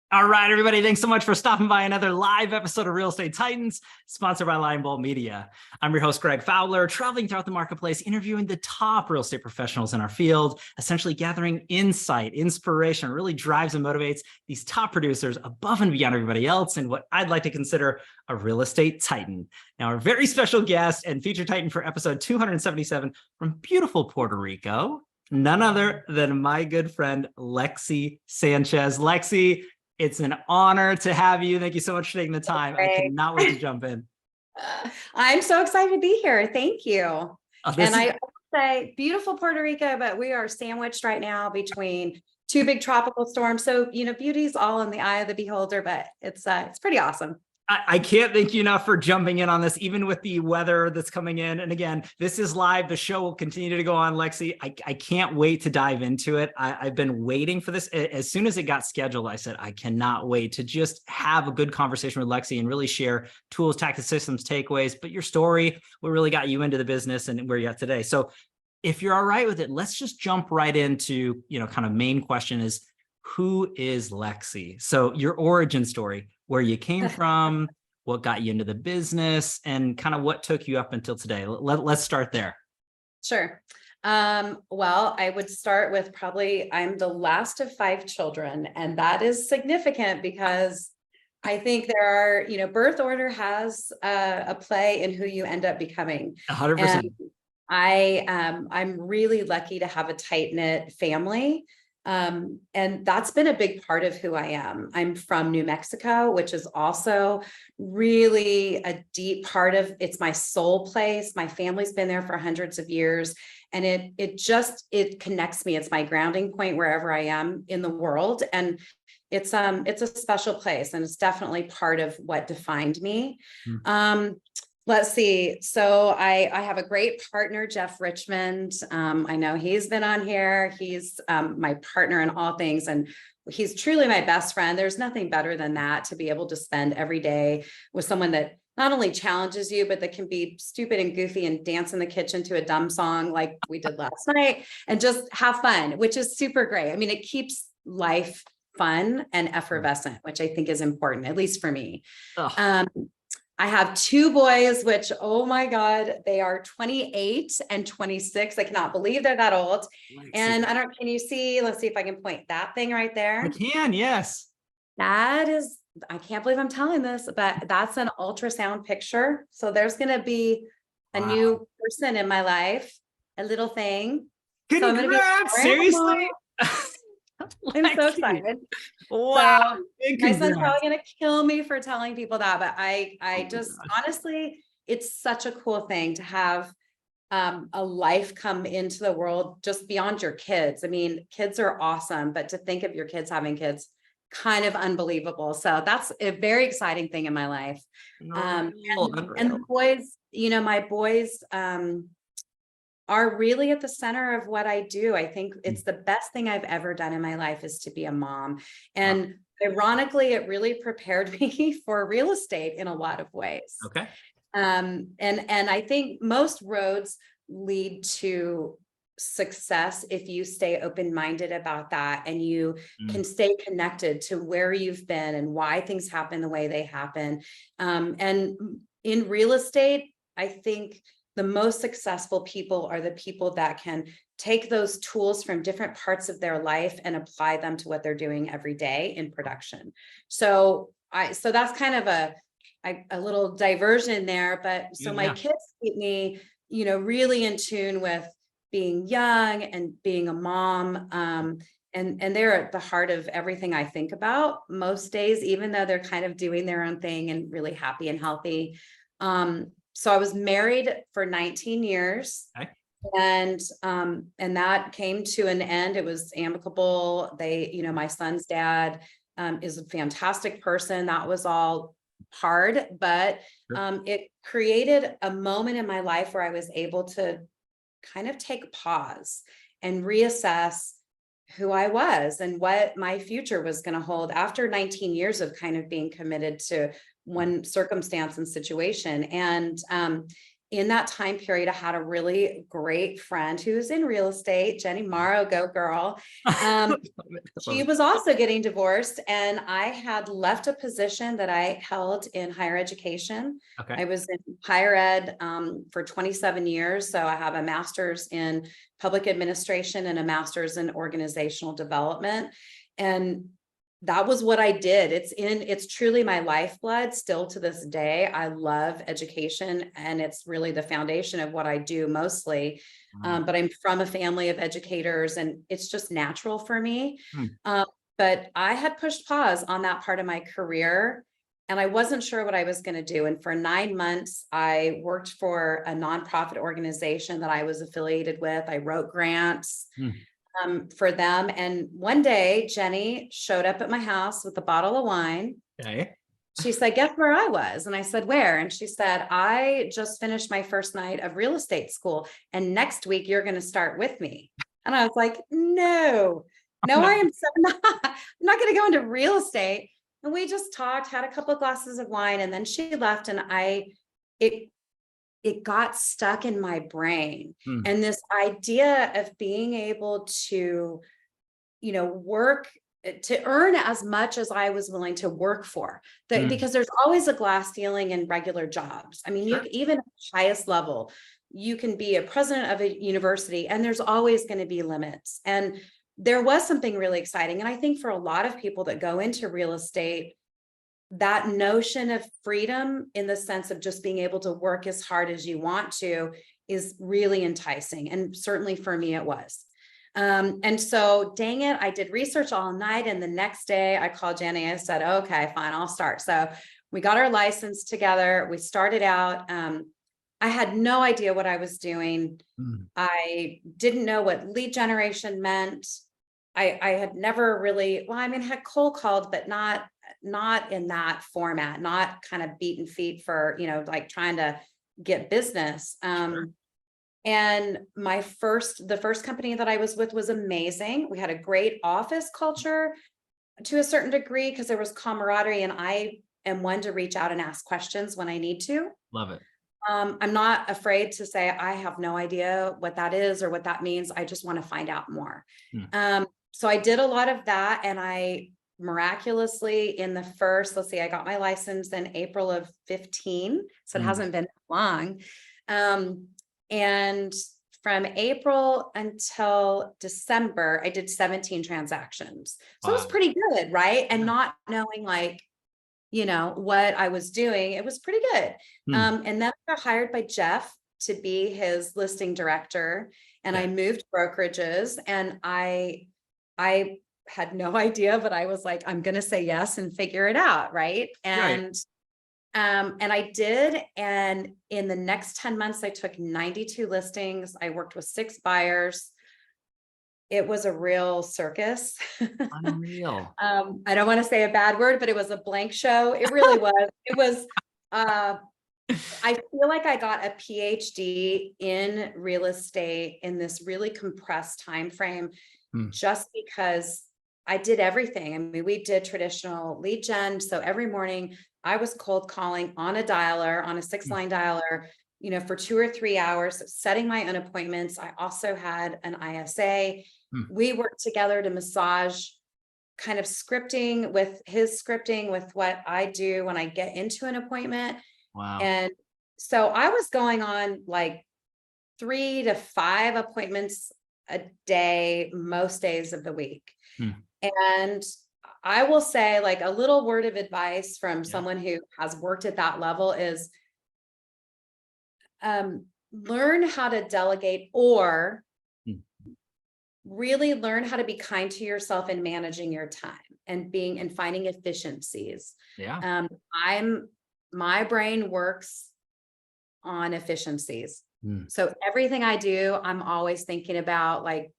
All right, everybody. Thanks so much for stopping by another live episode of Real Estate Titans, sponsored by Lion Bolt Media. I'm your host, Greg Fowler, traveling throughout the marketplace, interviewing the top real estate professionals in our field, essentially gathering insight, inspiration, really drives and motivates these top producers above and beyond everybody else in what I'd like to consider a real estate titan. Now, our very special guest and featured titan for episode 277 from beautiful Puerto Rico, none other than my good friend, Lexy Sanchez. Lexy, it's an honor to have you. Thank you so much for taking the time. I cannot wait to jump in. I'm so excited to be here. Thank you. I say beautiful Puerto Rico, but we are sandwiched right now between two big tropical storms. So, beauty's all in the eye of the beholder, but it's pretty awesome. I can't thank you enough for jumping in on this, even with the weather that's coming in. And again, this is live. The show will continue to go on, Lexy. I can't wait to dive into it. I've been waiting for this. As soon as it got scheduled, I said, I cannot wait to just have a good conversation with Lexy and really share tools, tactics, systems, takeaways. But your story, what really got you into the business and where you're at today. So if you're all right with it, let's just jump right into, kind of main question is, who is Lexy? So your origin story, where you came from, what got you into the business, and kind of what took you up until today. Let's start there. Sure. Well, I would start with I'm the last of 5 children, and that is significant because I think there are, birth order has a play in who you end up becoming. 100%. And I'm really lucky to have a tight-knit family. And that's been a big part of who I am. I'm from New Mexico, which is also really a deep part of, it's my soul place. My family's been there for hundreds of years, and it connects me. It's my grounding point wherever I am in the world. And it's a special place, and it's definitely part of what defined me. Let's see. So I have a great partner, Jeff Richmond. I know he's been on here. He's my partner in all things, and he's truly my best friend. There's nothing better than that, to be able to spend every day with someone that not only challenges you, but that can be stupid and goofy and dance in the kitchen to a dumb song like we did last night and just have fun, which is super great. I mean, it keeps life fun and effervescent, which I think is important, at least for me. I have 2 boys, which, oh my God, they are 28 and 26. I cannot believe they're that old. And can you see, let's see if I can point that thing right there. I can, yes. That is, I can't believe I'm telling this, but that's an ultrasound picture. So there's going to be a new person in my life, a little thing. Congrats, so seriously? I'm so excited. Wow. So, my son's probably going to kill me for telling people that, but I just, honestly, it's such a cool thing to have a life come into the world just beyond your kids. I mean, kids are awesome, but to think of your kids having kids, kind of unbelievable. So that's a very exciting thing in my life. And the boys, my boys, are really at the center of what I do. I think it's the best thing I've ever done in my life is to be a mom. And ironically, it really prepared me for real estate in a lot of ways. Okay. And I think most roads lead to success if you stay open-minded about that, and you can stay connected to where you've been and why things happen the way they happen. And in real estate, I think the most successful people are the people that can take those tools from different parts of their life and apply them to what they're doing every day in production. So that's kind of a little diversion there, but so my kids keep me, really in tune with being young and being a mom. And they're at the heart of everything I think about most days, even though they're kind of doing their own thing and really happy and healthy. So I was married for 19 years. Okay. And that came to an end. It was amicable. My son's dad is a fantastic person. That was all hard, but it created a moment in my life where I was able to kind of take a pause and reassess who I was and what my future was going to hold after 19 years of kind of being committed to one circumstance and situation. And in that time period, I had a really great friend who's in real estate, Jenny Morrow, go girl. She was also getting divorced, and I had left a position that I held in higher education. Okay. I was in higher ed for 27 years. So I have a master's in public administration and a master's in organizational development. And that was what I did. It's truly my lifeblood still to this day. I love education, and it's really the foundation of what I do mostly. But I'm from a family of educators, and it's just natural for me. But I had pushed pause on that part of my career, and I wasn't sure what I was going to do. And for 9 months, I worked for a nonprofit organization that I was affiliated with. I wrote grants for them. And one day, Jenny showed up at my house with a bottle of wine. Okay. She said, guess where I was? And I said, where? And she said, I just finished my first night of real estate school, and next week you're going to start with me. And I was like, no, I am so not. I'm not going to go into real estate. And we just talked, had a couple of glasses of wine, and then she left, and it got stuck in my brain. And this idea of being able to, work to earn as much as I was willing to work for, because there's always a glass ceiling in regular jobs. I mean, even at the highest level, you can be a president of a university, and there's always going to be limits. And there was something really exciting. And I think for a lot of people that go into real estate, that notion of freedom, in the sense of just being able to work as hard as you want to, is really enticing. And certainly for me, it was. And so, dang it, I did research all night. And the next day I called Jenny. I said, okay, fine, I'll start. So we got our license together. We started out. I had no idea what I was doing. I didn't know what lead generation meant. I had never really, had cold called, but not in that format, not kind of beaten feet for, like trying to get business. And the first company that I was with was amazing. We had a great office culture to a certain degree, because there was camaraderie, and I am one to reach out and ask questions when I need to. Love it. I'm not afraid to say, I have no idea what that is or what that means. I just want to find out more. So I did a lot of that, and I miraculously in the first, I got my license in April of 15. So it hasn't been long. And from April until December, I did 17 transactions. So it was pretty good, right? And not knowing what I was doing, it was pretty good. And then I got hired by Jeff to be his listing director, and I moved brokerages, and I had no idea, but I was like, I'm going to say yes and figure it out. Right. And I did. And in the next 10 months, I took 92 listings. I worked with 6 buyers. It was a real circus. Unreal. I don't want to say a bad word, but it was a blank show. It really was. It was, I feel like I got a PhD in real estate in this really compressed time frame, just because I did everything. I mean, we did traditional lead gen. So every morning I was cold calling on a dialer, on a 6-line dialer, for 2 or 3 hours, setting my own appointments. I also had an ISA. We worked together to massage kind of scripting with what I do when I get into an appointment. Wow. And so I was going on like 3 to 5 appointments a day, most days of the week. And I will say, like, a little word of advice from someone who has worked at that level is learn how to delegate, or really learn how to be kind to yourself in managing your time and finding efficiencies. My brain works on efficiencies. So everything I do, I'm always thinking about, like,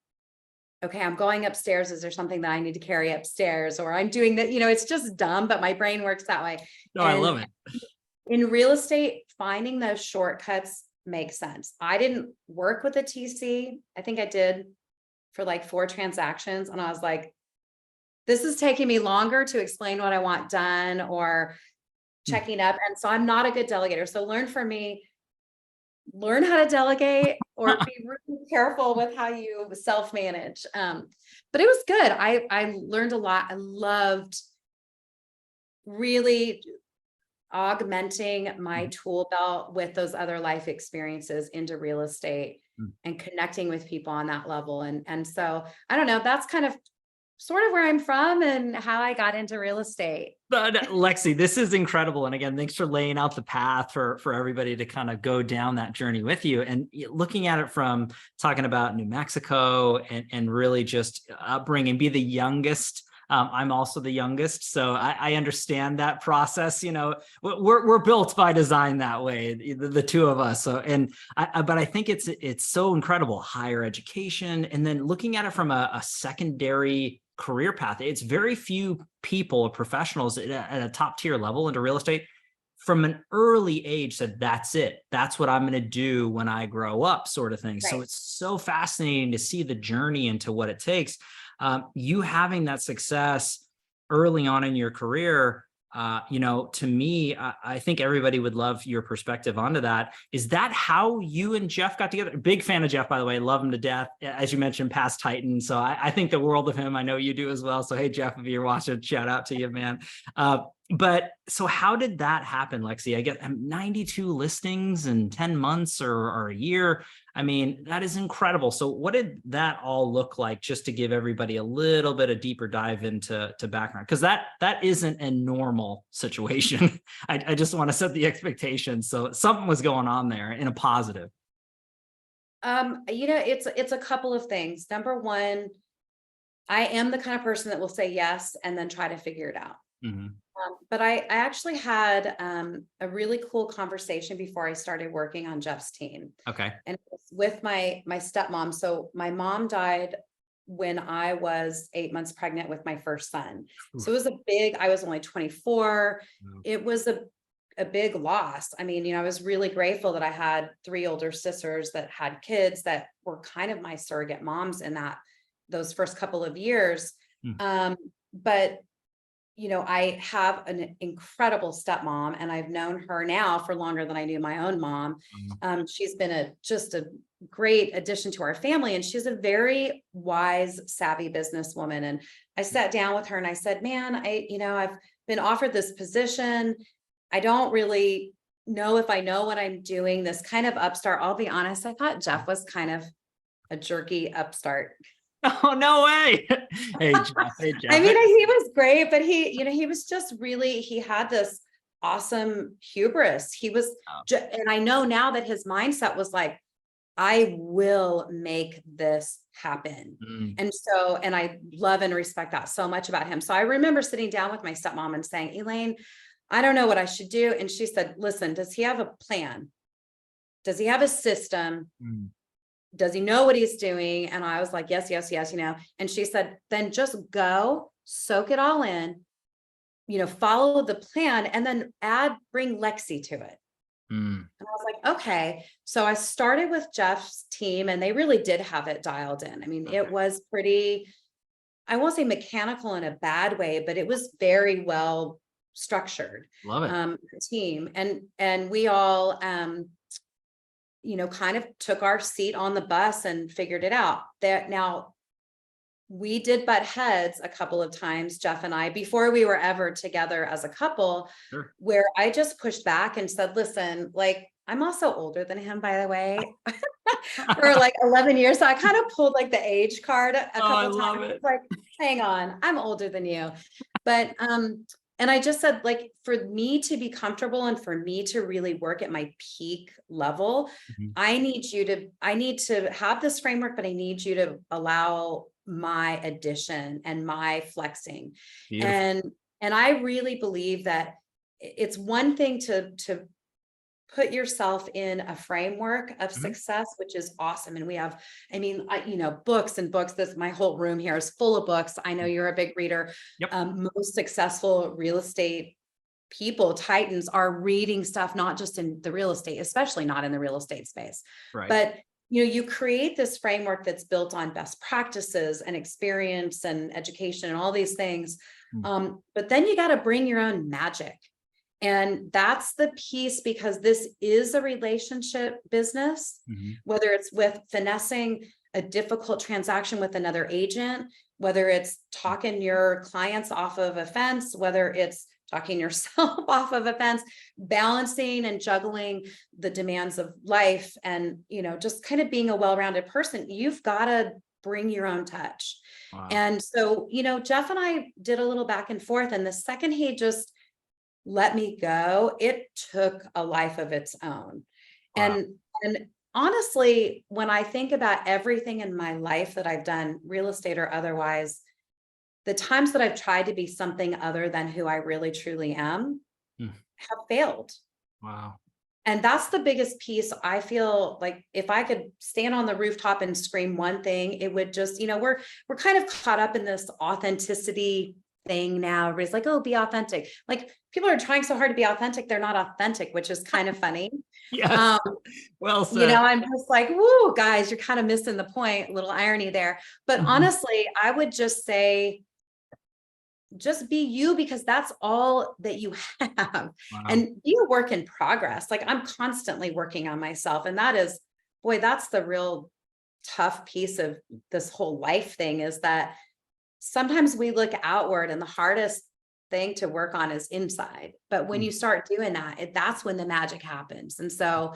okay, I'm going upstairs. Is there something that I need to carry upstairs? Or I'm doing that, it's just dumb, but my brain works that way. No, I love it. In real estate, finding those shortcuts makes sense. I didn't work with a TC. I think I did for like 4 transactions. And I was like, this is taking me longer to explain what I want done or checking up. And so I'm not a good delegator. So learn from me, learn how to delegate or be really careful with how you self-manage. But it was good. I learned a lot. I loved really augmenting my tool belt with those other life experiences into real estate and connecting with people on that level. And so I don't know, that's kind of sort of where I'm from and how I got into real estate. But Lexy, this is incredible. And again, thanks for laying out the path for everybody to kind of go down that journey with you. And looking at it from talking about New Mexico and really just upbringing, be the youngest. I'm also the youngest, so I understand that process. You know, we're built by design that way, the two of us. So, but I think it's so incredible, higher education, and then looking at it from a secondary career path. It's very few people or professionals at a top tier level into real estate from an early age said, that's it. That's what I'm going to do when I grow up, sort of thing. Right. So it's so fascinating to see the journey into what it takes. You having that success early on in your career, you know, to me, I think everybody would love your perspective onto that. Is that how you and Jeff got together? Big fan of Jeff, by the way, love him to death. As you mentioned, past Titan. So I think the world of him. I know you do as well. So, hey, Jeff, if you're watching, shout out to you, man. But so how did that happen, Lexy? I get 92 listings in 10 months or a year. I mean, that is incredible. So what did that all look like, just to give everybody a little bit of deeper dive into background? Because that isn't a normal situation. I just want to set the expectations. So something was going on there in a positive. You know, it's a couple of things. Number one, I am the kind of person that will say yes and then try to figure it out. But I actually had a really cool conversation before I started working on Jeff's team. Okay. And it was with my stepmom. So my mom died when I was 8 months pregnant with my first son. Oof. So it was I was only 24. Wow. It was a big loss. I mean, you know, I was really grateful that I had 3 older sisters that had kids that were kind of my surrogate moms in those first couple of years. But you know, I have an incredible stepmom, and I've known her now for longer than I knew my own mom. She's been just a great addition to our family, and she's a very wise, savvy businesswoman. And I sat down with her and I said, man, I've been offered this position. I don't really know if I know what I'm doing, this kind of upstart. I'll be honest, I thought Jeff was kind of a jerky upstart. Oh, no way. Hey, Jeff. I mean, he was great, but he was just really, he had this awesome hubris. He was, and I know now that his mindset was like, I will make this happen. And I love and respect that so much about him. So I remember sitting down with my stepmom and saying, Elaine, I don't know what I should do. And she said, listen, does he have a plan? Does he have a system? Does he know what he's doing? And I was like, yes, you know. And she said, then just go, soak it all in, you know, follow the plan, and then bring Lexy to it. And I was like, okay. So I started with Jeff's team, and they really did have it dialed in. I mean, it was pretty, I won't say mechanical in a bad way, but it was very well structured. Love it. Team. And we all, you know, kind of took our seat on the bus and figured it out. That now we did butt heads a couple of times, Jeff and I, before we were ever together as a couple, where I just pushed back and said, listen, like, I'm also older than him, by the way, for like 11 years. So I kind of pulled like the age card a couple times. Like, hang on, I'm older than you. But, and I just said, like, for me to be comfortable and for me to really work at my peak level, I need to have this framework, but I need you to allow my addition and my flexing. Beautiful. And I really believe that it's one thing to put yourself in a framework of success, which is awesome. And we have, I mean, you know, books and books. My whole room here is full of books. I know you're a big reader. Most successful real estate people, titans, are reading stuff, not just in the real estate, especially not in the real estate space, but you know, you create this framework that's built on best practices and experience and education and all these things. But then you got to bring your own magic. And that's the piece, because this is a relationship business, whether it's with finessing a difficult transaction with another agent, whether it's talking your clients off of a fence, whether it's talking yourself off of a fence, balancing and juggling the demands of life, and, you know, just kind of being a well-rounded person. You've got to bring your own touch. Wow. And so, you know, Jeff and I did a little back and forth, and the second he just let me go, it took a life of its own. Wow. And honestly, when I think about everything in my life that I've done, real estate or otherwise, the times that I've tried to be something other than who I really truly am have failed. Wow. And that's the biggest piece. I feel like if I could stand on the rooftop and scream one thing, it would just, you know, we're kind of caught up in this authenticity thing now. Everybody's like, oh, be authentic. Like, people are trying so hard to be authentic, they're not authentic, which is kind of funny. Yes. Well said. You know, I'm just like, woo, guys, you're kind of missing the point. A little irony there. But honestly, I would just say, just be you, because that's all that you have. Wow. And be a work in progress. Like, I'm constantly working on myself. And that is, boy, that's the real tough piece of this whole life thing, is that sometimes we look outward and the hardest thing to work on is inside. But when you start doing that, that's when the magic happens. And so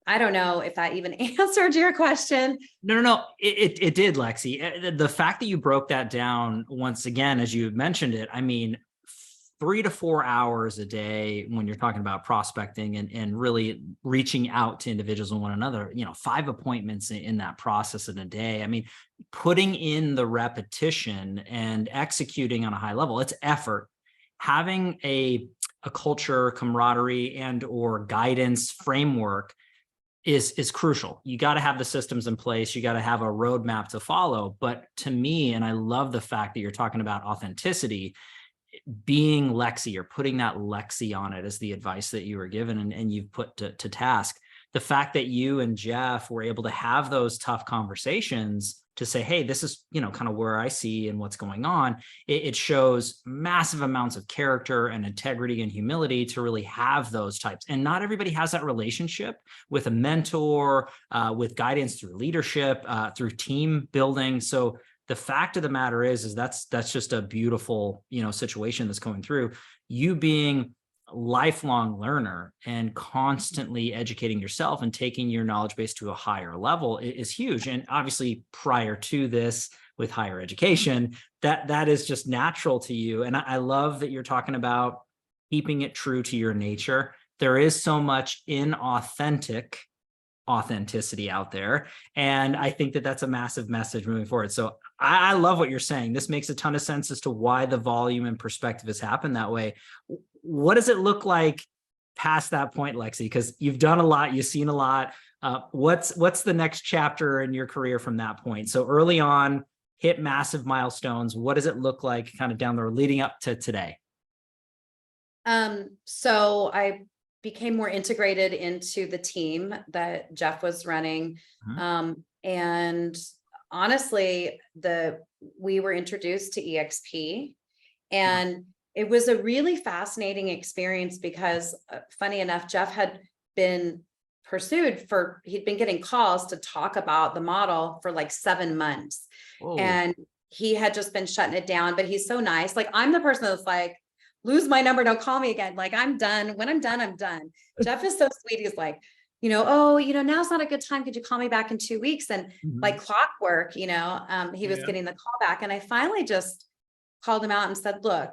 I don't know if that even answered your question. No. It did, Lexy. The fact that you broke that down once again, as you mentioned it, I mean, 3 to 4 hours a day when you're talking about prospecting and really reaching out to individuals and one another, you know, 5 appointments in that process in a day. I mean, putting in the repetition and executing on a high level, it's effort. Having a culture, camaraderie, and or guidance framework is crucial. You got to have the systems in place. You got to have a roadmap to follow. But to me, and I love the fact that you're talking about authenticity, being Lexy, or putting that Lexy on it as the advice that you were given and you've put to task. The fact that you and Jeff were able to have those tough conversations to say, hey, this is, you know, kind of where I see and what's going on. It shows massive amounts of character and integrity and humility to really have those types. And not everybody has that relationship with a mentor, with guidance through leadership, through team building. So the fact of the matter is that's just a beautiful, you know, situation that's going through. You being a lifelong learner and constantly educating yourself and taking your knowledge base to a higher level is huge. And obviously prior to this, with higher education, that is just natural to you. And I love that you're talking about keeping it true to your nature. There is so much inauthentic authenticity out there. And I think that that's a massive message moving forward. So I love what you're saying. This makes a ton of sense as to why the volume and perspective has happened that way. What does it look like past that point, Lexy? Because you've done a lot, you've seen a lot. What's the next chapter in your career from that point? So early on, hit massive milestones. What does it look like kind of down the road leading up to today? So I became more integrated into the team that Jeff was running. And honestly, we were introduced to EXP, and it was a really fascinating experience because funny enough, Jeff had been pursued he'd been getting calls to talk about the model for like 7 months. Whoa. And he had just been shutting it down, but he's so nice. Like, I'm the person that's like, lose my number, don't call me again. Like, I'm done. When I'm done, I'm done. Jeff is so sweet. He's like, you know, oh, you know, now's not a good time. Could you call me back in 2 weeks? And like clockwork, you know, he was getting the call back. And I finally just called him out and said, look,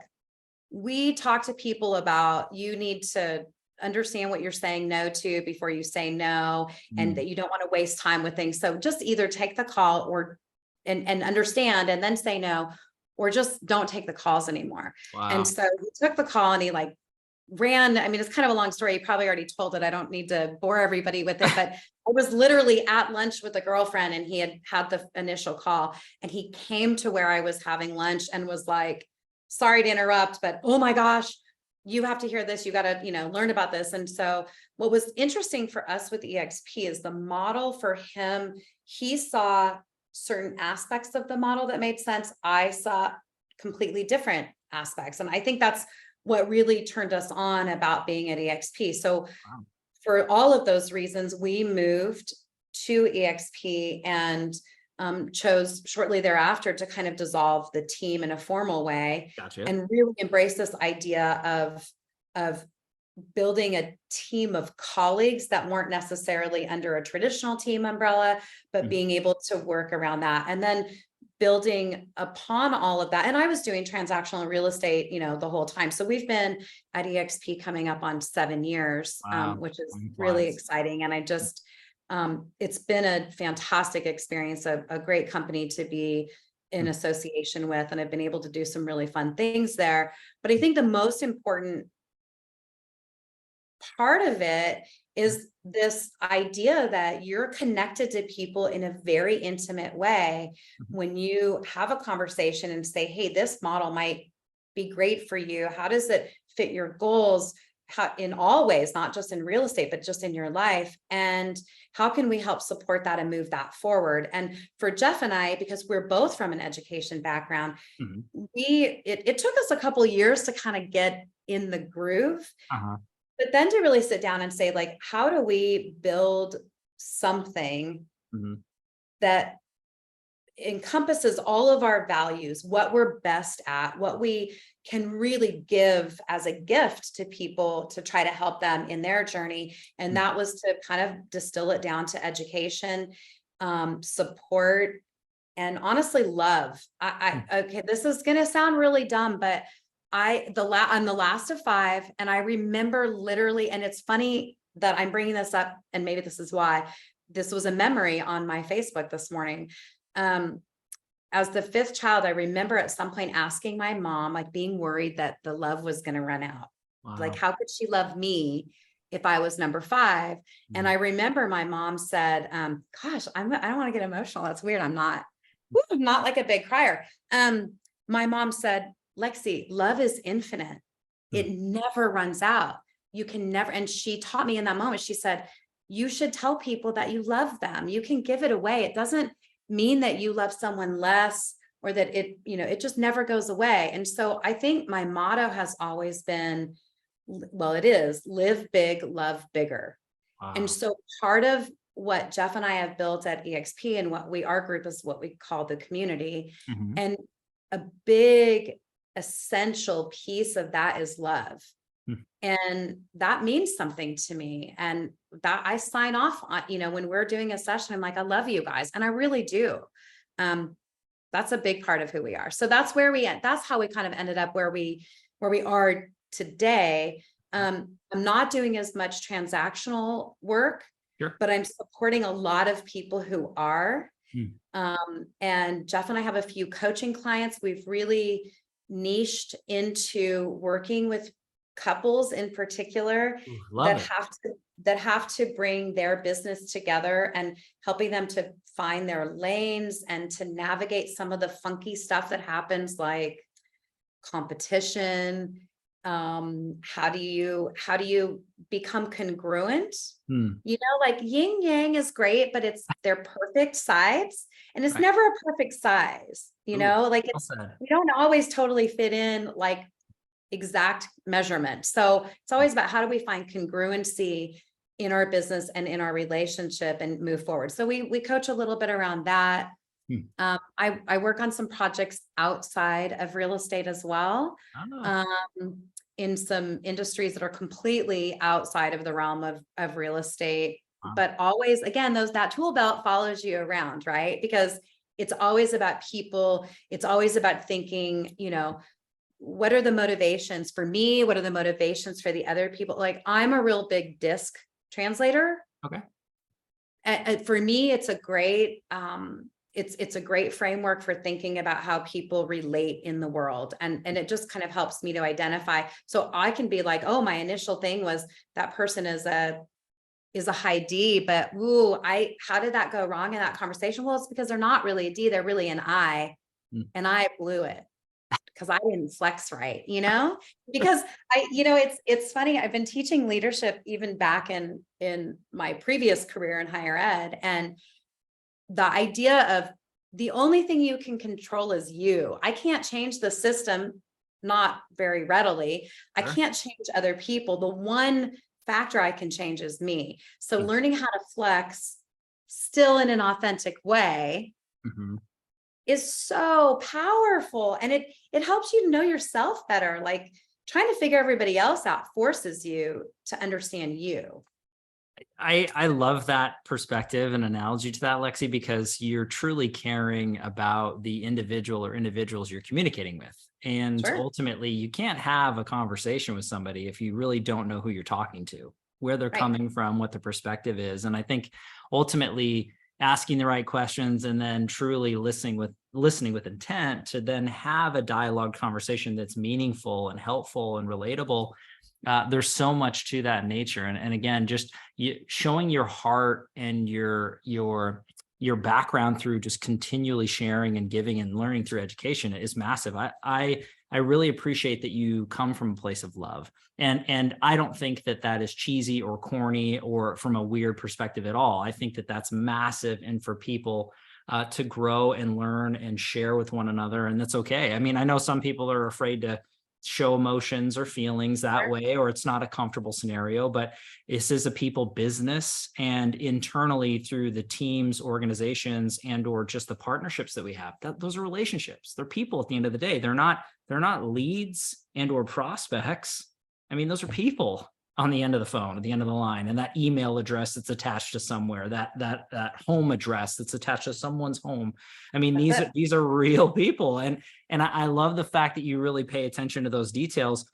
we talk to people about, you need to understand what you're saying no to before you say no, and that you don't want to waste time with things. So just either take the call and understand and then say no, or just don't take the calls anymore. Wow. And so he took the call and he like ran. I mean, it's kind of a long story. You probably already told it. I don't need to bore everybody with it, but I was literally at lunch with a girlfriend and he had the initial call, and he came to where I was having lunch and was like, sorry to interrupt, but oh my gosh, you have to hear this. You got to, you know, learn about this. And so what was interesting for us with EXP is the model for him. He saw certain aspects of the model that made sense. I saw completely different aspects. And I think that's what really turned us on about being at EXP. So Wow. for all of those reasons, we moved to EXP and chose shortly thereafter to kind of dissolve the team in a formal way Gotcha. and really embrace this idea of building a team of colleagues that weren't necessarily under a traditional team umbrella, but being able to work around that. And then building upon all of that. And I was doing transactional real estate, the whole time. So we've been at EXP coming up on 7 years, Wow. which is Time really flies. exciting. And I just, it's been a fantastic experience, a great company to be in association with, and I've been able to do some really fun things there. But I think the most important part of it is this idea that you're connected to people in a very intimate way when you have a conversation and say, hey, this model might be great for you. How does it fit your goals? How, in all ways, not just in real estate, but just in your life. And how can we help support that and move that forward? And for Jeff and I, because we're both from an education background, it took us a couple of years to kind of get in the groove. But then to really sit down and say, like, how do we build something that encompasses all of our values, what we're best at, what we can really give as a gift to people to try to help them in their journey. And that was to kind of distill it down to education, support, and honestly, love. Okay, this is going to sound really dumb, but I'm the last of 5. And I remember literally, and it's funny that I'm bringing this up, and maybe this is why this was a memory on my Facebook this morning. As the 5th child, I remember at some point asking my mom, like being worried that the love was going to run out. Wow. Like, how could she love me if I was number 5? And I remember my mom said, gosh, I don't want to get emotional. That's weird. I'm not like a big crier. My mom said, Lexy, love is infinite. It never runs out. You can never, and she taught me in that moment, she said, you should tell people that you love them. You can give it away. It doesn't mean that you love someone less, or that it just never goes away. And so I think my motto has always been, well, it is live big, love bigger. Wow. And so part of what Jeff and I have built at EXP and our group is what we call the community. And a big essential piece of that is love. And that means something to me. And that I sign off on, when we're doing a session, I'm like, I love you guys. And I really do. That's a big part of who we are. So that's that's how we kind of ended up where we are today. I'm not doing as much transactional work, but I'm supporting a lot of people who are. And Jeff and I have a few coaching clients. We've really niched into working with couples in particular that have to bring their business together and helping them to find their lanes and to navigate some of the funky stuff that happens, like competition. How do you become congruent? Like yin yang is great, but they're perfect sides, and it's never a perfect size, like we don't always totally fit in like exact measurement. So it's always about how do we find congruency in our business and in our relationship and move forward. So we coach a little bit around that. I work on some projects outside of real estate as well, in some industries that are completely outside of the realm of real estate. But always, again, that tool belt follows you around, right? Because it's always about people. It's always about thinking, what are the motivations for me? What are the motivations for the other people? Like, I'm a real big DISC translator. Okay. And for me, it's a great, it's a great framework for thinking about how people relate in the world. And it just kind of helps me to identify. So I can be like, oh, my initial thing was that person is a high D, but how did that go wrong in that conversation? Well, it's because they're not really a D, they're really an I, and I blew it because I didn't flex right, because it's funny. I've been teaching leadership even back in my previous career in higher ed. And the idea of the only thing you can control is you. I can't change the system not very readily. I Sure. can't change other people. The one factor I can change is me. So learning how to flex still in an authentic way Mhm. is so powerful. And it helps you know yourself better. Like trying to figure everybody else out forces you to understand you. I love that perspective and analogy to that, Lexi, because you're truly caring about the individual or individuals you're communicating with. And Sure. ultimately, you can't have a conversation with somebody if you really don't know who you're talking to, where they're Right. coming from, what the perspective is. And I think ultimately asking the right questions and then truly listening with intent to then have a dialogue conversation that's meaningful and helpful and relatable. There's so much to that nature. And again, just showing your heart and your background through just continually sharing and giving and learning through education is massive. I really appreciate that you come from a place of love. And I don't think that that is cheesy or corny or from a weird perspective at all. I think that that's massive. And for people to grow and learn and share with one another. And that's okay. I mean, I know some people are afraid to show emotions or feelings that way, or it's not a comfortable scenario, but this is a people business, and internally through the teams, organizations, and or just the partnerships that we have, those are relationships. They're people at the end of the day. They're not leads and or prospects. I mean, those are people on the end of the phone, at the end of the line, and that email address that's attached to somewhere, that home address that's attached to someone's home. I mean, these are real people. And I love the fact that you really pay attention to those details,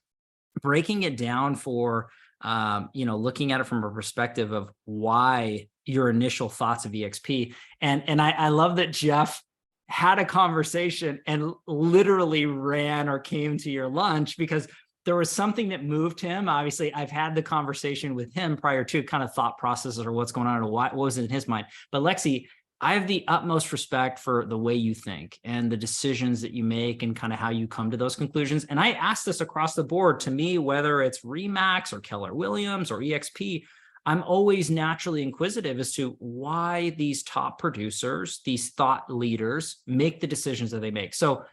breaking it down for, looking at it from a perspective of why your initial thoughts of EXP. And I love that Jeff had a conversation and literally ran or came to your lunch because there was something that moved him. Obviously, I've had the conversation with him prior to kind of thought processes or what's going on or what was in his mind. But Lexi, I have the utmost respect for the way you think and the decisions that you make and kind of how you come to those conclusions. And I ask this across the board. To me, whether it's Remax or Keller Williams or EXP, I'm always naturally inquisitive as to why these top producers, these thought leaders, make the decisions that they make. So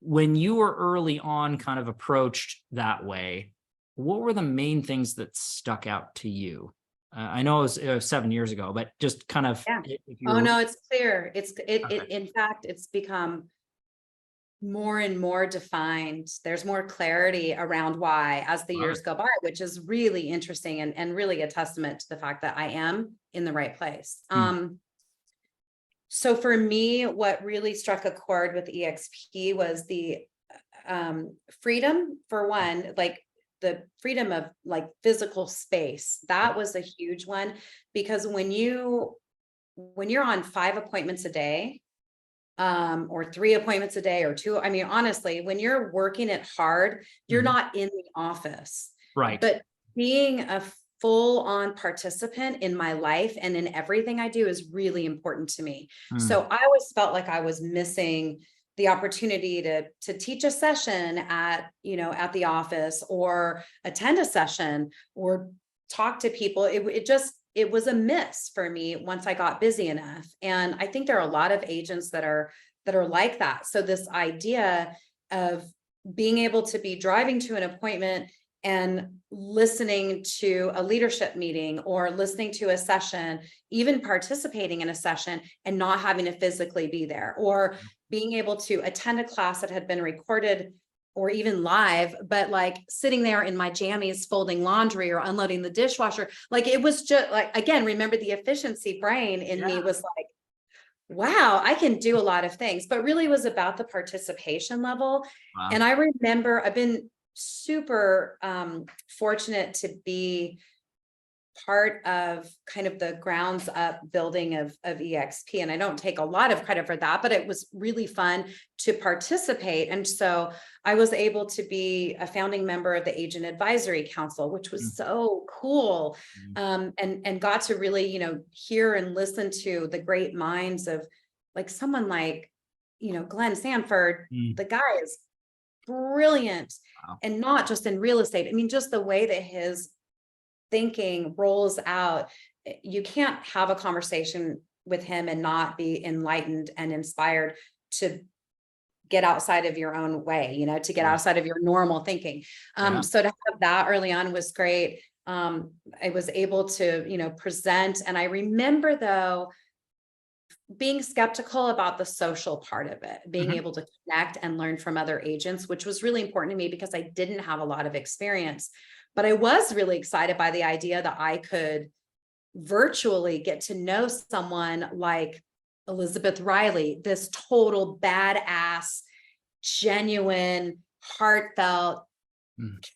when you were early on kind of approached that way, what were the main things that stuck out to you? I know it was 7 years ago, but just kind of, Yeah. if Oh, you're no, it's clear. okay. In fact, it's become more and more defined. There's more clarity around why as the Love years it. go by, which is really interesting and really a testament to the fact that I am in the right place. Mm. So for me, what really struck a chord with EXP was the freedom, for one, like the freedom of like physical space. That was a huge one, because when you're on 5 appointments a day, or 3 appointments a day or 2, I mean, honestly, when you're working it hard, you're Mhm. not in the office. Right. But being a full-on participant in my life and in everything I do is really important to me. Mm. So I always felt like I was missing the opportunity to teach a session at the office, or attend a session, or talk to people. It was a miss for me once I got busy enough. And I think there are a lot of agents that are like that. So this idea of being able to be driving to an appointment and listening to a leadership meeting, or listening to a session, even participating in a session and not having to physically be there, or being able to attend a class that had been recorded or even live, but like sitting there in my jammies, folding laundry or unloading the dishwasher. Like, it was just like, again, remember the efficiency brain in me was like, wow, I can do a lot of things, but really was about the participation level. Wow. And I remember I've been super fortunate to be part of kind of the grounds up building of EXP. And I don't take a lot of credit for that, but it was really fun to participate. And so I was able to be a founding member of the Agent Advisory Council, which was so cool. And got to really, hear and listen to the great minds of like someone like, Glenn Sanford. Mm. The guy is brilliant. Wow. And not just in real estate. I mean, just the way that his thinking rolls out, you can't have a conversation with him and not be enlightened and inspired to get outside of your own way, you know, to get outside of your normal thinking. So to have that early on was great. I was able to, you know, present. And I remember though, being skeptical about the social part of it, being able to connect and learn from other agents, which was really important to me because I didn't have a lot of experience. But I was really excited by the idea that I could virtually get to know someone like Elizabeth Riley, this total badass, genuine, heartfelt,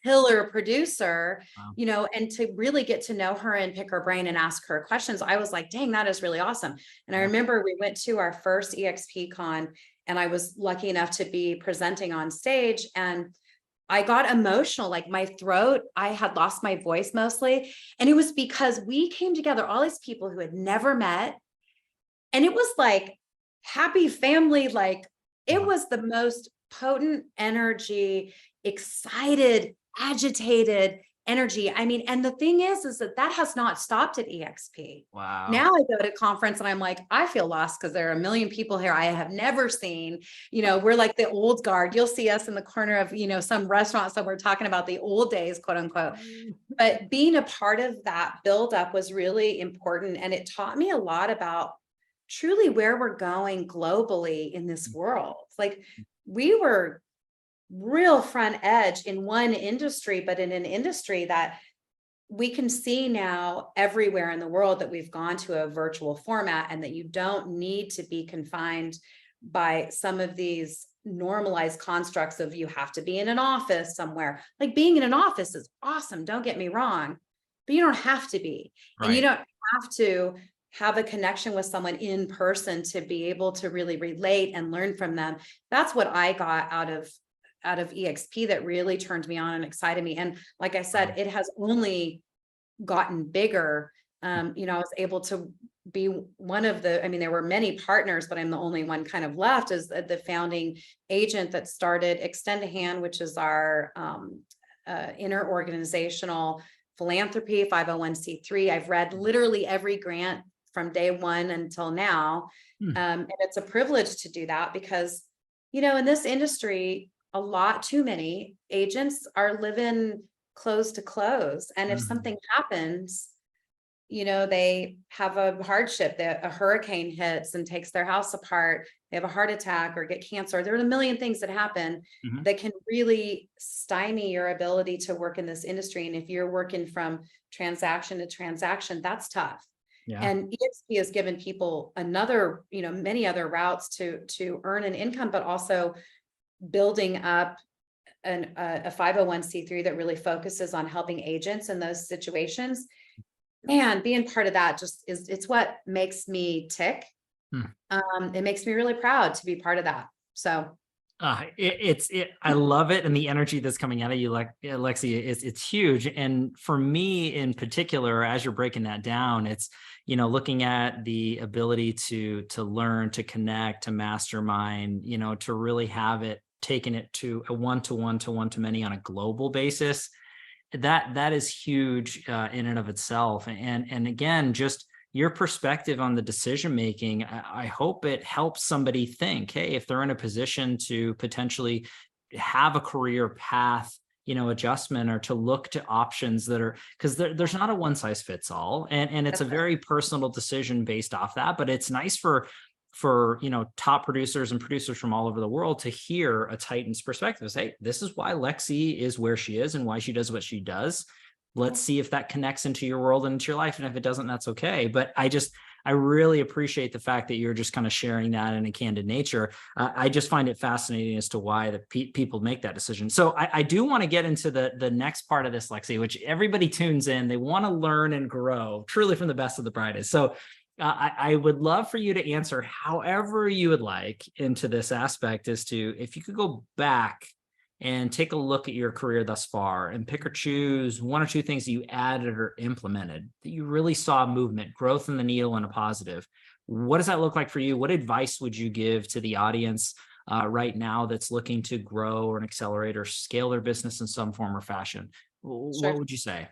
killer producer, you know, and to really get to know her and pick her brain and ask her questions. I was like, dang, that is really awesome. And I remember we went to our first EXP con and I was lucky enough to be presenting on stage, and I got emotional, like my throat, I had lost my voice mostly. And it was because we came together, all these people who had never met. And it was like happy family, like it was the most potent energy, excited, agitated energy. I mean, and the thing is that has not stopped at EXP. Wow. Now I go to conference and I'm like, I feel lost because there are a million people here I have never seen. You know, we're like the old guard. You'll see us in the corner of, you know, some restaurant. So we're talking about the old days, quote unquote. But being a part of that buildup was really important. And it taught me a lot about truly where we're going globally in this world. Like we were real front edge in one industry, but in an industry that we can see now everywhere in the world that we've gone to a virtual format, and that you don't need to be confined by some of these normalized constructs of you have to be in an office somewhere. Like being in an office is awesome, don't get me wrong, but you don't have to be. And you don't have to have a connection with someone in person to be able to really relate and learn from them. That's what I got out of EXP that really turned me on and excited me. And like I said, it has only gotten bigger. You know, I was able to be one of the, I mean, there were many partners, but I'm the only one kind of left as the founding agent that started Extend a Hand, which is our interorganizational philanthropy, 501c3. I've read literally every grant from day one until now. And it's a privilege to do that because, you know, in this industry, a lot too many agents are living close to close. And if something happens, you know, they have a hardship, that a hurricane hits and takes their house apart, they have a heart attack or get cancer. There are a million things that happen that can really stymie your ability to work in this industry. And if you're working from transaction to transaction, that's tough. And EXP has given people another, you know, many other routes to earn an income, but also building up a 501c3 that really focuses on helping agents in those situations. And being part of that just is, it's what makes me tick. It makes me really proud to be part of that. So I love it. And the energy that's coming out of you, like Lexy, it's huge. And for me in particular, as you're breaking that down, it's, you know, looking at the ability to learn, to connect, to mastermind, you know, to really have it, taking it to a one-to-many on a global basis. That is huge in and of itself. And again, just your perspective on the decision making, I hope it helps somebody think, hey, if they're in a position to potentially have a career path, you know, adjustment, or to look to options that are, because there's not a one size fits all, and it's a very personal decision based off that. But it's nice for you know, top producers and producers from all over the world to hear a Titan's perspective. Say, this is why Lexy is where she is and why she does what she does. Let's see if that connects into your world and into your life. And if it doesn't, that's okay. But I really appreciate the fact that you're just kind of sharing that in a candid nature. I just find it fascinating as to why the people make that decision. So I do want to get into the next part of this, Lexy, which everybody tunes in. They want to learn and grow truly from the best of the brightest. So I would love for you to answer however you would like into this aspect as to if you could go back and take a look at your career thus far and pick or choose one or two things that you added or implemented that you really saw movement, growth in the needle and a positive. What does that look like for you? What advice would you give to the audience right now that's looking to grow or accelerate or scale their business in some form or fashion? What would you say?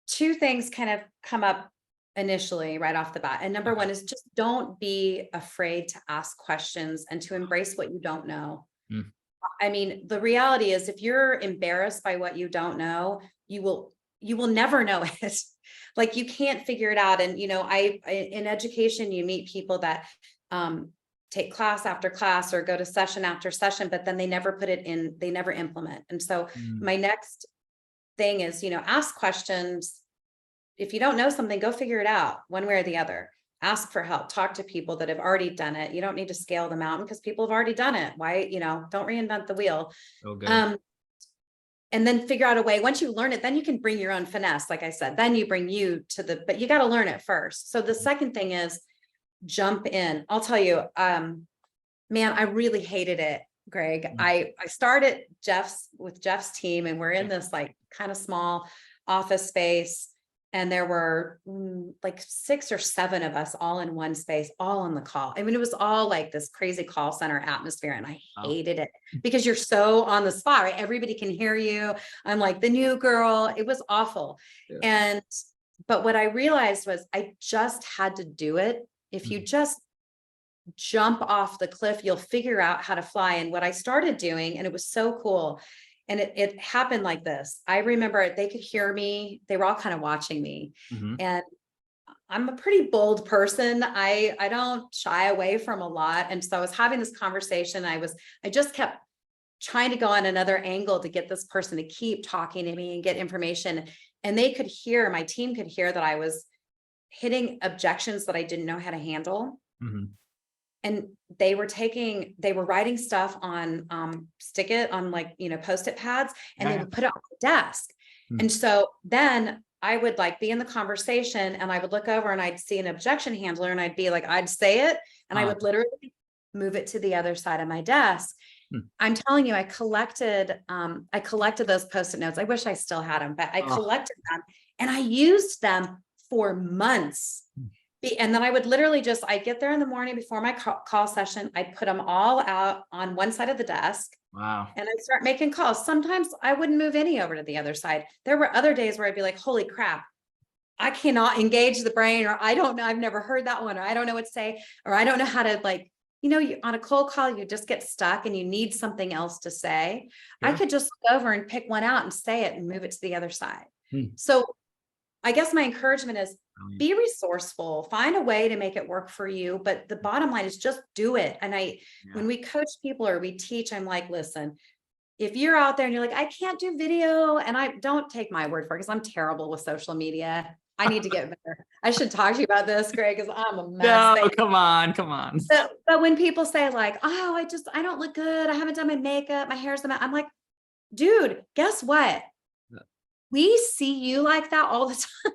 Two things kind of come up initially right off the bat. And number one is just don't be afraid to ask questions and to embrace what you don't know. Mm. I mean, the reality is if you're embarrassed by what you don't know, you will never know it. Like you can't figure it out. And, in education, you meet people that take class after class or go to session after session, but then they never put it in, they never implement. And so my next thing is, ask questions. If you don't know something, go figure it out one way or the other. Ask for help, talk to people that have already done it. You don't need to scale the mountain because people have already done it. Why, don't reinvent the wheel. Okay. And then figure out a way. Once you learn it, then you can bring your own finesse. Like I said, then you bring but you got to learn it first. So the second thing is jump in. I'll tell you, man, I really hated it, Greg. I started with Jeff's team, and we're in this like kind of small office space. And there were like 6 or 7 of us all in one space, all on the call. I mean, it was all like this crazy call center atmosphere. And I hated it because you're so on the spot, right? Everybody can hear you. I'm like the new girl. It was awful. Yeah. But what I realized was I just had to do it. If you just jump off the cliff, you'll figure out how to fly. And what I started doing, and it was so cool. And it happened like this. I remember they could hear me. They were all kind of watching me. And I'm a pretty bold person. I don't shy away from a lot. And so I was having this conversation. I just kept trying to go on another angle to get this person to keep talking to me and get information. And they could hear, my team could hear that I was hitting objections that I didn't know how to handle. And they were writing stuff on, stick it on like, Post-it pads, and they would put it on the desk. And so then I would like be in the conversation and I would look over and I'd see an objection handler and I'd be like, I'd say it. And I would literally move it to the other side of my desk. I'm telling you, I collected those Post-it notes. I wish I still had them, but I collected them and I used them for months. And then I would literally I'd get there in the morning before my call session. I'd put them all out on one side of the desk. Wow. And I'd start making calls. Sometimes I wouldn't move any over to the other side. There were other days where I'd be like, holy crap, I cannot engage the brain, or I don't know, I've never heard that one, or I don't know what to say, or I don't know how to on a cold call, you just get stuck and you need something else to say. Sure. I could just go over and pick one out and say it and move it to the other side. So I guess my encouragement is be resourceful, find a way to make it work for you. But the bottom line is just do it. And when we coach people or we teach, I'm like, listen, if you're out there and you're like, I can't do video, and I don't take my word for it because I'm terrible with social media. I need to get better. I should talk to you about this, Greg, because I'm a mess. No, come on. But when people say like, oh, I don't look good. I haven't done my makeup. My hair's a mess. I'm like, dude, guess what? We see you like that all the time.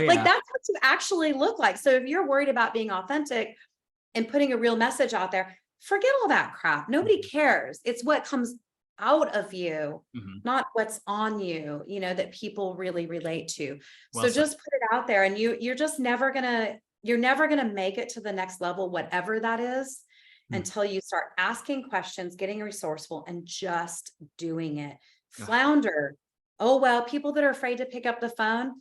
Like that's what you actually look like. So if you're worried about being authentic and putting a real message out there, forget all that crap. Nobody cares. It's what comes out of you, not what's on you, that people really relate to. So just put it out there, and you're just never gonna make it to the next level, whatever that is, until you start asking questions, getting resourceful, and just doing it. Flounder. Oh, well, people that are afraid to pick up the phone,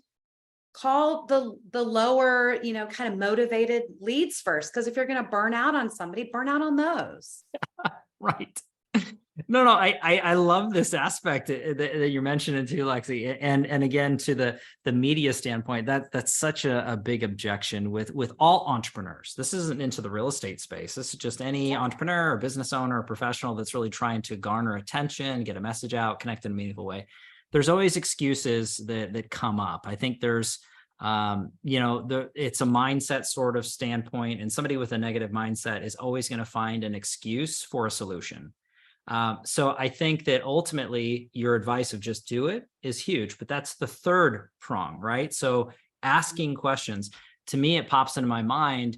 call the lower, kind of motivated leads first. Because if you're going to burn out on somebody, burn out on those. Right. No, I love this aspect that you're mentioning too, Lexy. And again, to the media standpoint, that's such a big objection with all entrepreneurs. This isn't into the real estate space. This is just any entrepreneur or business owner or professional that's really trying to garner attention, get a message out, connect in a meaningful way. There's always excuses that come up. I think there's, it's a mindset sort of standpoint, and somebody with a negative mindset is always going to find an excuse for a solution. So I think that ultimately your advice of just do it is huge, but that's the third prong, right? So asking questions, to me, it pops into my mind.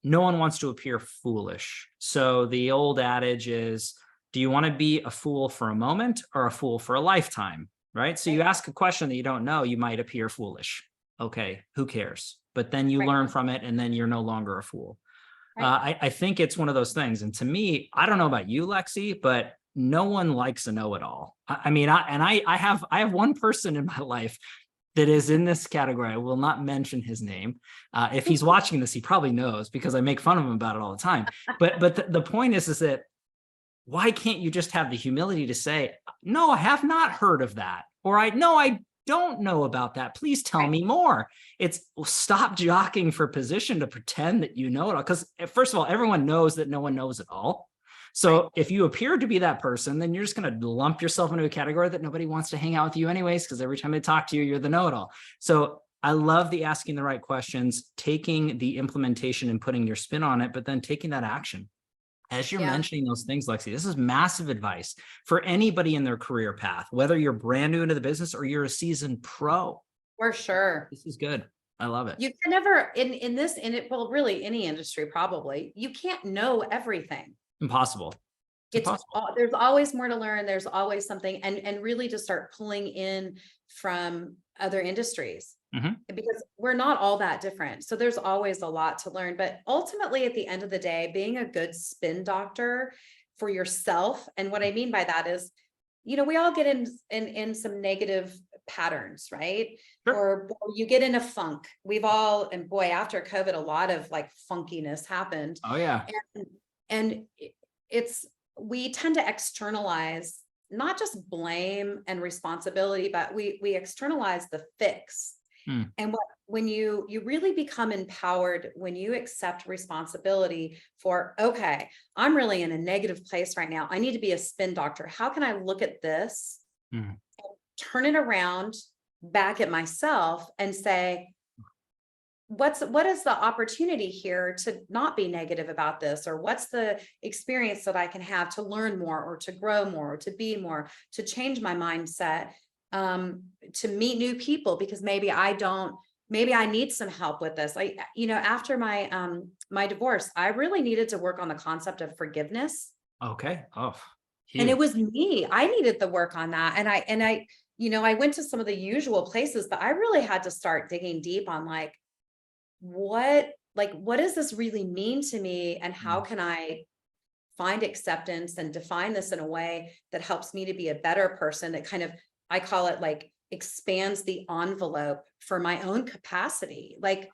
No one wants to appear foolish. So the old adage is, do you want to be a fool for a moment or a fool for a lifetime? Right. So you ask a question that you don't know, you might appear foolish. Okay, who cares? But then you learn from it, and then you're no longer a fool. I think it's one of those things. And to me, I don't know about you, Lexy, but no one likes a know-it-all. I have one person in my life that is in this category. I will not mention his name. If he's watching this, he probably knows because I make fun of him about it all the time. But the point is that why can't you just have the humility to say, no, I have not heard of that, or I don't know about that. Please tell me more. It's stop jockeying for position to pretend that you know it all. Because first of all, everyone knows that no one knows it all. So if you appear to be that person, then you're just going to lump yourself into a category that nobody wants to hang out with you anyways, because every time they talk to you, you're the know-it-all. So I love the asking the right questions, taking the implementation and putting your spin on it, but then taking that action. As you're mentioning those things, Lexy, this is massive advice for anybody in their career path, whether you're brand new into the business or you're a seasoned pro. For sure. This is good. I love it. You can never well, really any industry, probably, you can't know everything. Impossible. There's always more to learn. There's always something, and really to start pulling in from other industries, because we're not all that different. So there's always a lot to learn, but ultimately at the end of the day, being a good spin doctor for yourself. And what I mean by that is, we all get in some negative patterns, right? Sure. Or you get in a funk. And boy, after COVID, a lot of like funkiness happened. Oh yeah. And we tend to externalize not just blame and responsibility, but we externalize the fix. And when you really become empowered, when you accept responsibility for, okay, I'm really in a negative place right now. I need to be a spin doctor. How can I look at this, and turn it around back at myself and say, what is the opportunity here to not be negative about this? Or what's the experience that I can have to learn more, or to grow more, or to be more, to change my mindset, to meet new people, because maybe I need some help with this. After my divorce, I really needed to work on the concept of forgiveness. Okay. Oh, huge. And it was me. I needed the work on that. And I went to some of the usual places, but I really had to start digging deep on what does this really mean to me? And how can I find acceptance and define this in a way that helps me to be a better person, that kind of, I call it expands the envelope for my own capacity. We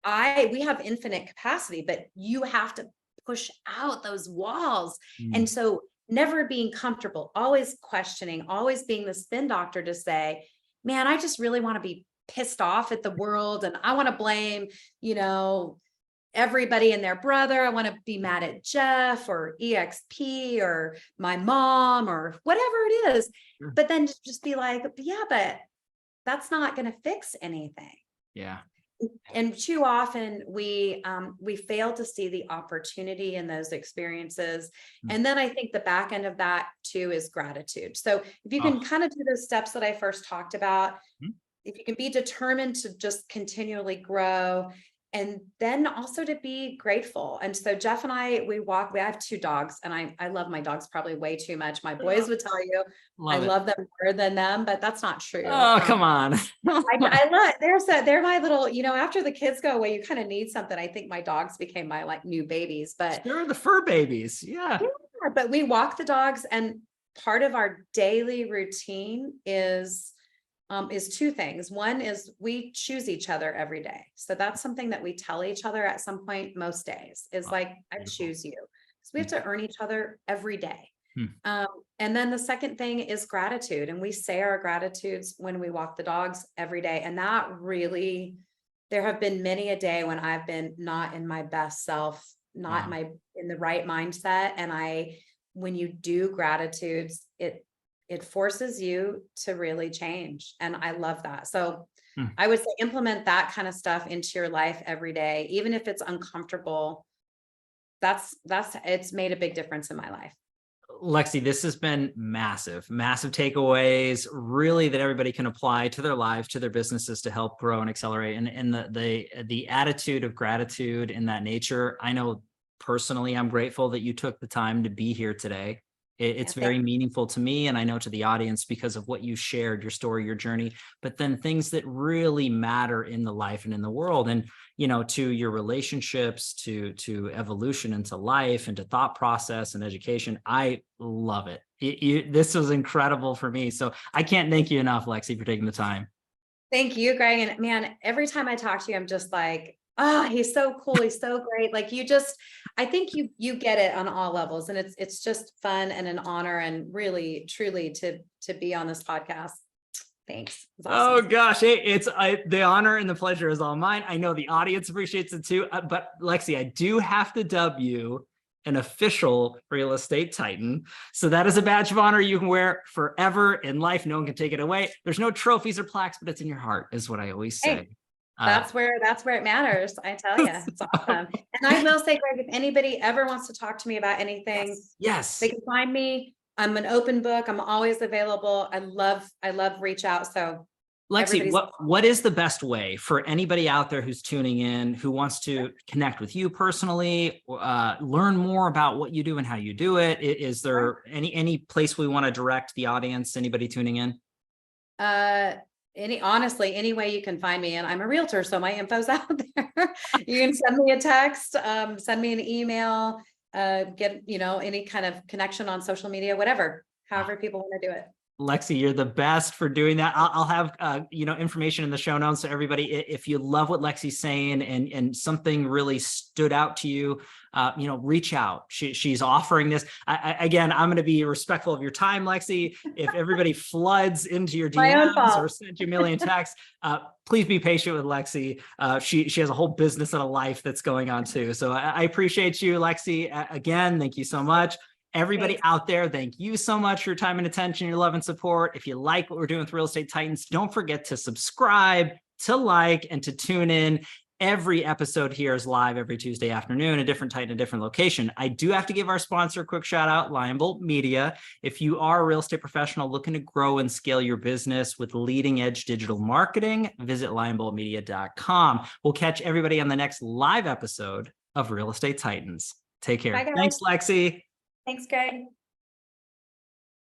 have infinite capacity, but you have to push out those walls. And so never being comfortable, always questioning, always being the spin doctor to say, man, I just really want to be pissed off at the world. And I want to blame, everybody and their brother. I want to be mad at Jeff or EXP or my mom or whatever it is. But then just be like, yeah, but that's not going to fix anything. Yeah. And too often we fail to see the opportunity in those experiences. And then I think the back end of that too is gratitude. So if you can kind of do those steps that I first talked about, if you can be determined to just continually grow, and then also to be grateful. And so Jeff and I have 2 dogs, and I love my dogs probably way too much. My boys would tell you I love them more than them, but that's not true. Oh, come on. I love, they're my little, after the kids go away, you kind of need something. I think my dogs became my new babies, but they're the fur babies. Yeah. But we walk the dogs, and part of our daily routine is 2 things. One is we choose each other every day. So that's something that we tell each other at some point most days is I choose you. So we have to earn each other every day. And then the second thing is gratitude. And we say our gratitudes when we walk the dogs every day. And that really, there have been many a day when I've been not in my best self, not in the right mindset. And when you do gratitudes, it forces you to really change. And I love that. So I would say implement that kind of stuff into your life every day, even if it's uncomfortable. It's made a big difference in my life. Lexy, this has been massive takeaways, really, that everybody can apply to their lives, to their businesses, to help grow and accelerate. And the attitude of gratitude in that nature. I know personally, I'm grateful that you took the time to be here today. It's very meaningful to me, and I know to the audience, because of what you shared, your story, your journey, but then things that really matter in the life and in the world, and to your relationships, to evolution into life, and to thought process and education. I love it. This was incredible for me. So I can't thank you enough, Lexy, for taking the time. Thank you, Greg. And man, every time I talk to you, I'm just like, oh, he's so cool. He's so great. Like I think you get it on all levels, and it's just fun and an honor, and really, truly to be on this podcast. Thanks. It's awesome. Oh gosh, the honor and the pleasure is all mine. I know the audience appreciates it too. But Lexy, I do have to dub you an official real estate titan. So that is a badge of honor you can wear forever in life. No one can take it away. There's no trophies or plaques, but it's in your heart, is what I always say. Hey, that's where it matters. I tell you, it's awesome. And I will say, Greg, if anybody ever wants to talk to me about anything, yes, they can find me. I'm an open book. I'm always available. I love reach out. So Lexy, what is the best way for anybody out there who's tuning in, who wants to connect with you personally, learn more about what you do and how you do it? Is there any place we want to direct the audience, anybody tuning in? Honestly, any way you can find me. And I'm a realtor, so my info's out there. You can send me a text, send me an email, get, any kind of connection on social media, whatever, however people want to do it. Lexy, you're the best for doing that. I'll have information in the show notes to everybody. If you love what Lexy's saying and something really stood out to you, reach out. She's offering this. Again, I'm going to be respectful of your time, Lexy. If everybody floods into your DMs or sends you a million texts, please be patient with Lexy. She has a whole business and a life that's going on too. So I appreciate you, Lexy. Again, thank you so much. Everybody out there, thank you so much for your time and attention, your love and support. If you like what we're doing with Real Estate Titans, don't forget to subscribe, to like, and to tune in. Every episode here is live every Tuesday afternoon, a different Titan, a different location. I do have to give our sponsor a quick shout out, Lionbolt Media. If you are a real estate professional looking to grow and scale your business with leading edge digital marketing, visit lionboltmedia.com. We'll catch everybody on the next live episode of Real Estate Titans. Take care. Bye, guys. Thanks, Lexy. Thanks, Greg.